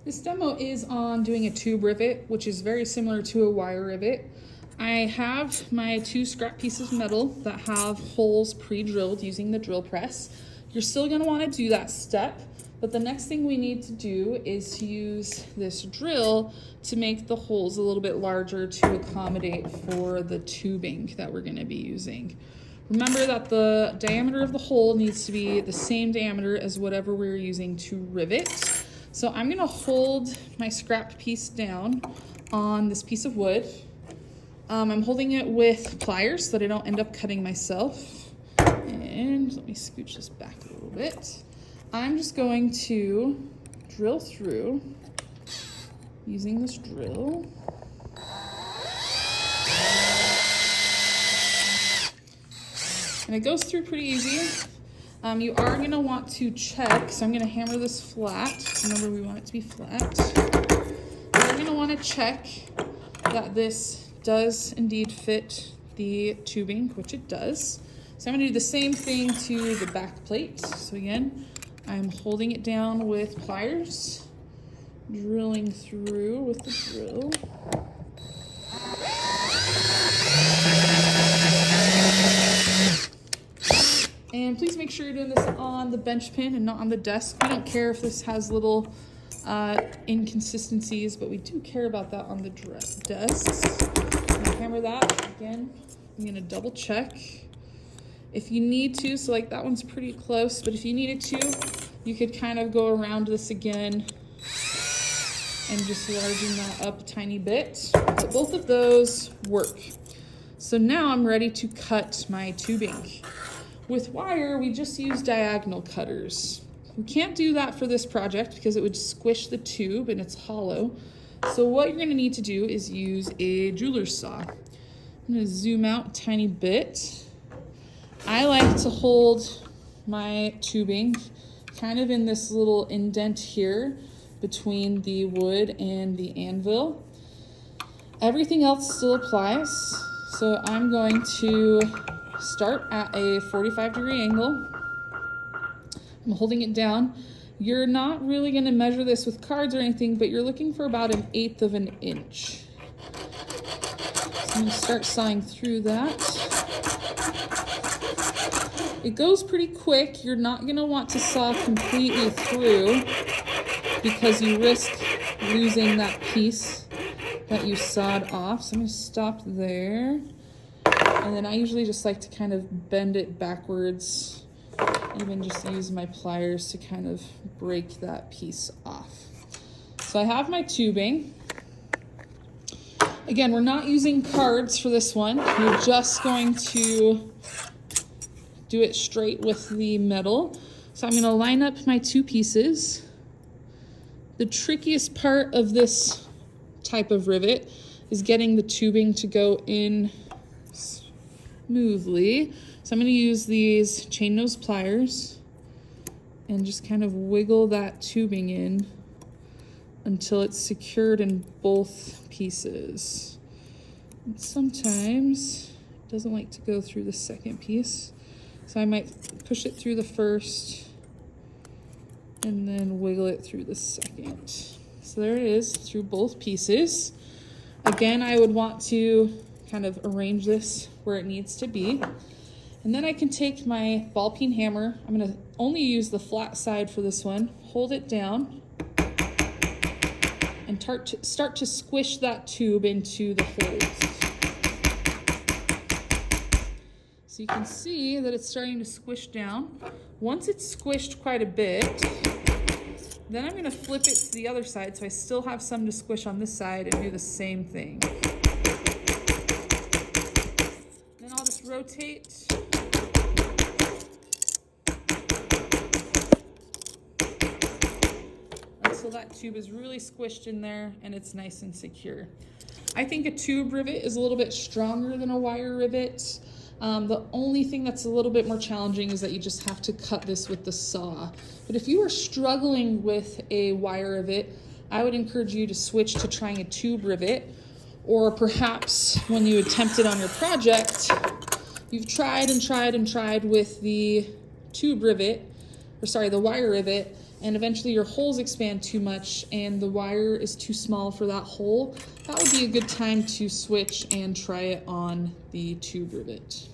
This demo is on doing a tube rivet, which is very similar to a wire rivet. I have my 2 scrap pieces of metal that have holes pre-drilled using the drill press. You're still going to want to do that step, but the next thing we need to do is to use this drill to make the holes a little bit larger to accommodate for the tubing that we're going to be using. Remember that the diameter of the hole needs to be the same diameter as whatever we're using to rivet. So I'm going to hold my scrap piece down on this piece of wood. I'm holding it with pliers so that I don't end up cutting myself. And let me scooch this back a little bit. I'm just going to drill through using this drill. And it goes through pretty easy. You are going to want to check, so I'm going to hammer this flat. Remember, we want it to be flat. You're going to want to check that this does indeed fit the tubing, which it does. So I'm going to do the same thing to the back plate. So again, I'm holding it down with pliers, drilling through with the drill. And please make sure you're doing this on the bench pin and not on the desk. We don't care if this has little inconsistencies, but we do care about that on the desks. I'm gonna hammer that again. I'm gonna double check. If you need to, so like that one's pretty close, but if you needed to, you could kind of go around this again and just largen that up a tiny bit. But both of those work. So now I'm ready to cut my tubing. With wire, we just use diagonal cutters. We can't do that for this project because it would squish the tube and it's hollow. So what you're gonna need to do is use a jeweler's saw. I'm gonna zoom out a tiny bit. I like to hold my tubing kind of in this little indent here between the wood and the anvil. Everything else still applies. So I'm going to start at a 45-degree angle. I'm holding it down. You're not really going to measure this with cards or anything, but you're looking for about 1/8 of an inch. So I'm going to start sawing through that. It goes pretty quick. You're not going to want to saw completely through because you risk losing that piece that you sawed off. So I'm going to stop there. And then I usually just like to kind of bend it backwards, even just use my pliers to kind of break that piece off. So I have my tubing. Again, we're not using cards for this one. We're just going to do it straight with the metal. So I'm going to line up my 2 pieces. The trickiest part of this type of rivet is getting the tubing to go in smoothly. So I'm going to use these chain nose pliers and just kind of wiggle that tubing in until it's secured in both pieces. And sometimes it doesn't like to go through the second piece, so I might push it through the first and then wiggle it through the second. So there it is through both pieces. Again, I would want to kind of arrange this where it needs to be. And then I can take my ball peen hammer. I'm going to only use the flat side for this one. Hold it down and start to squish that tube into the holes. So you can see that it's starting to squish down. Once it's squished quite a bit, then I'm going to flip it to the other side so I still have some to squish on this side and do the same thing. Then I'll just rotate. Until that tube is really squished in there and it's nice and secure. I think a tube rivet is a little bit stronger than a wire rivet. The only thing that's a little bit more challenging is that you just have to cut this with the saw. But if you are struggling with a wire rivet, I would encourage you to switch to trying a tube rivet, or perhaps when you attempt it on your project, you've tried and tried and tried with the tube rivet, or sorry, the wire rivet, and eventually your holes expand too much and the wire is too small for that hole, that would be a good time to switch and try it on the tube rivet.